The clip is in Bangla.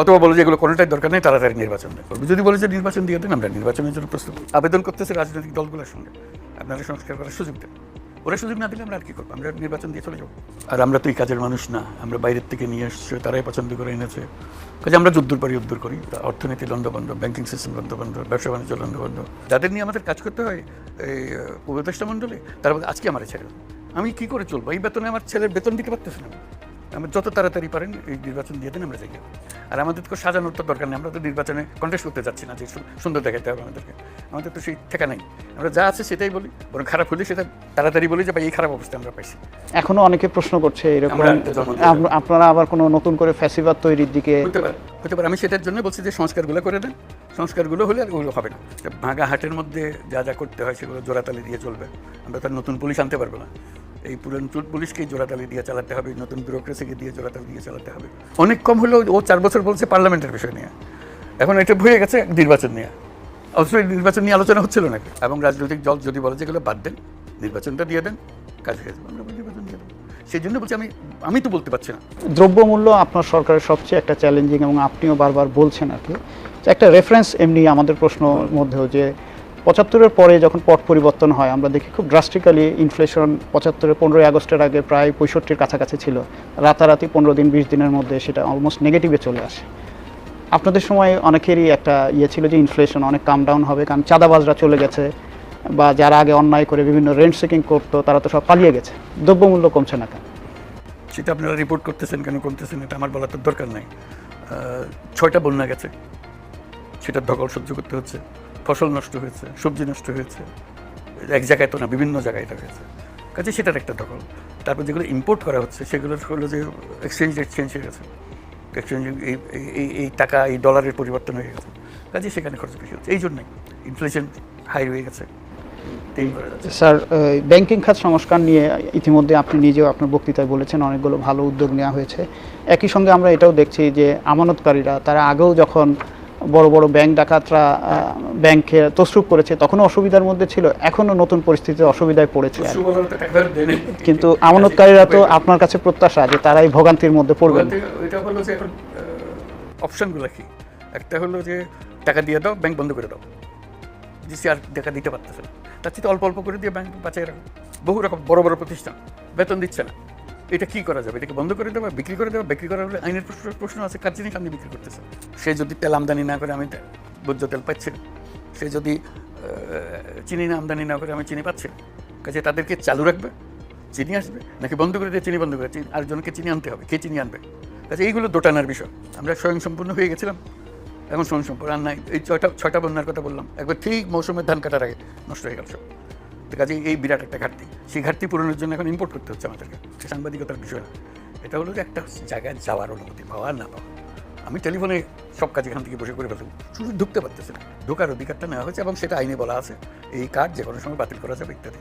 অথবা বলে যে এগুলো কোনোটাই দরকার নেই, তাড়াতাড়ি নির্বাচন করবে। যদি বলে যে নির্বাচন দিয়ে দেন, আমরা নির্বাচনের জন্য প্রস্তুত। আবেদন করতেছে রাজনৈতিক দলগুলোর সঙ্গে, আপনারা সংস্কার করার সুযোগ দেন। ওরা সুযোগ না দিলে আমরা আর কি করবো? আমরা নির্বাচন দিয়ে চলে যাবো। আর আমরা তো এই কাজের মানুষ না, আমরা বাইরের থেকে নিয়ে এসছে, তারাই পছন্দ করে এনেছে। কাজে আমরা যুদ্ধর পরই যুদ্ধ করি। অর্থনীতি লন্ডভন্ড, ব্যাংকিং সিস্টেম লন্ডভন্ড, ব্যবসা বাণিজ্য লন্ডভন্ড। যাদের নিয়ে আমাদের কাজ করতে হয় এই উপদেষ্টা মণ্ডলে, তারা বলে আজকে আমার ছেড়ে, আমি কী করে চলবো? এই বেতনে আমার ছেলের বেতন দিতে পারতেছি না। আমরা যত তাড়াতাড়ি পারেন এই নির্বাচন দিয়ে দেন, আমরা যাই। আর আমাদের তো সাজানোর তো দরকার নেই, আমরা তো নির্বাচনে কন্টেস্ট করতে যাচ্ছি না যে সুন্দর দেখাতে হবে আমাদেরকে। আমাদের তো সেই ঠেকা নেই, আমরা যা আছে সেটাই বলি, বরং খারাপ হলে সেটা তাড়াতাড়ি বলি যে ভাই এই খারাপ অবস্থা আমরা পাইছি। এখনো অনেকে প্রশ্ন করছে এরকম আপনারা আবার কোনো নতুন করে ফ্যাসিবাদ তৈরির দিকে হতে পারে। আমি সেটার জন্য বলছি যে সংস্কারগুলো করে দেন, সংস্কারগুলো হলে আর ওগুলো হবে না। ভাঙা হাটের মধ্যে যা যা করতে হয় সেগুলো জোড়াতালি দিয়ে চলবে। আমরা তার নতুন পুলিশ আনতে পারবো না, এই পুরান পুলিশকেই জোড়াতালি দিয়ে চালাতে হবে, নতুন ব্যুরোক্রেসিকে দিয়ে জোড়াতালি দিয়ে চালাতে হবে। অনেক কম হলেও ও 4 বছর বলছে পার্লামেন্টের বিষয় নিয়ে, এখন এটা হয়ে গেছে নির্বাচন নিয়ে। অবশ্যই নির্বাচন নিয়ে আলোচনা হচ্ছিল নাকি? এবং রাজনৈতিক দল যদি বলে যেগুলো বাদ দেন, নির্বাচনটা দিয়ে দেন, কাজ হয়ে যাবে, আমরা নির্বাচন দিয়ে দেবো। সেই জন্য বলছি আমি তো বলতে পারছি না। দ্রব্যমূল্য আপনার সরকারের সবচেয়ে একটা চ্যালেঞ্জিং, এবং আপনিও বারবার বলছেন আর কি। একটা রেফারেন্স এমনি আমাদের প্রশ্নের মধ্যেও যে 75-এর পরে যখন পট পরিবর্তন হয় আমরা দেখি খুব ড্রাস্টিক্যালি ইনফ্লেশন 75-এর 15ই আগস্টের আগে প্রায় 65-র কাছাকাছি ছিল, রাতারাতি 15 দিন 20 দিনের মধ্যে সেটা অলমোস্ট নেগেটিভে চলে আসে। আপনাদের সময় অনেকেরই একটা ছিল যে ইনফ্লেশন অনেক কাম ডাউন হবে, কারণ চাঁদাবাজরা চলে গেছে, বা যারা আগে অন্যায় করে বিভিন্ন রেন্ট সিকিং করতো তারা তো সব পালিয়ে গেছে, দ্রব্যমূল্য কমছে না কেন? সেটা আপনারা রিপোর্ট করতেছেন কেন, কমতেছেন, এটা আমার বলার তো দরকার নাই। 6টা বন্যা গেছে, সেটার ধকল সহ্য করতে হচ্ছে। ফসল নষ্ট হয়েছে, সবজি নষ্ট হয়েছে, এক জায়গায় তো না, বিভিন্ন জায়গায় এটা হয়েছে। কাজে সেটার একটা ধকল। তারপর যেগুলো ইম্পোর্ট করা হচ্ছে সেগুলো হলো যে এক্সচেঞ্জ রেট চেঞ্জ হয়ে গেছে, এক্সচেঞ্জ এই টাকা এই ডলারের পরিবর্তন হয়ে গেছে। কাজে সেখানে খরচ বেশি হচ্ছে, এই জন্যই ইনফ্লেশন হাই হয়ে গেছে। স্যার, ব্যাংকিং খাত সংস্কার নিয়ে ইতিমধ্যে আপনি নিজেও আপনার বক্তৃতায় বলেছেন অনেকগুলো ভালো উদ্যোগ নেওয়া হয়েছে। একই সঙ্গে আমরা এটাও দেখছি যে আমানতকারীরা তারা আগেও যখন বড় বড় ব্যাংক ডাকাতরা ব্যাংকে তছরুপ করেছে তখনও অসুবিধার মধ্যে ছিল, এখনও নতুন পরিস্থিতিতে অসুবিধায় পড়েছে। কিন্তু আমানতকারীরা তো আপনার কাছে প্রত্যাশা যে তারাই ভোগান্তির মধ্যে পড়বেন। এটা হলো যে এখন অপশনগুলো কি, একটা হলো যে টাকা দিয়ে দাও, ব্যাংক বন্ধ করে দাও, যে আর টাকা দিতে পারতেছে না, তার চেয়ে অল্প অল্প করে দিয়ে ব্যাংক বাঁচিয়ে রাখো। বহু রকম বড় বড় প্রতিষ্ঠান বেতন দিচ্ছে না, এটা কী করা যাবে? এটাকে বন্ধ করে দেওয়া, বিক্রি করে দেওয়া। বিক্রি করার আইনের প্রশ্ন আছে, কার জিনিস আপনি বিক্রি করতেছে। সে যদি তেল আমদানি না করে আমি ভোজ্য তেল পাচ্ছি না, সে যদি চিনি না আমদানি না করে আমি চিনি পাচ্ছি না। কাজে তাদেরকে চালু রাখবে, চিনি আসবে, নাকি বন্ধ করে দিয়ে চিনি বন্ধ করে আরেকজনকে চিনি আনতে হবে, কে চিনি আনবে? কাজে এইগুলো দোটানার বিষয়। আমরা স্বয়ংসম্পূর্ণ হয়ে গেছিলাম, এখন স্বয়ংসম্পূর্ণ আর নাই। এই 6টা বন্যার কথা বললাম, একবার ঠিক মৌসুমের ধান কাটার আগে নষ্ট হয়ে গেল সব। কাজে এই বিরাট একটা ঘাটতি, সেই ঘাটতি পূরণের জন্য এখন ইম্পোর্ট করতে হচ্ছে আমাদেরকে। সাংবাদিকতার বিষয় না, এটা হলো যে একটা জায়গায় যাওয়ার অনুমতি পাওয়া না পাওয়া। আমি টেলিফোনে সব কাজ এখান থেকে বসে করে ফেলব, শুধু ঢুকতে পারতেছে না। ঢোকার অধিকারটা নেওয়া হয়েছে এবং সেটা আইনে বলা আছে, এই কার্ড যে কোনো সময় বাতিল করা যাবে ইত্যাদি ইত্যাদি।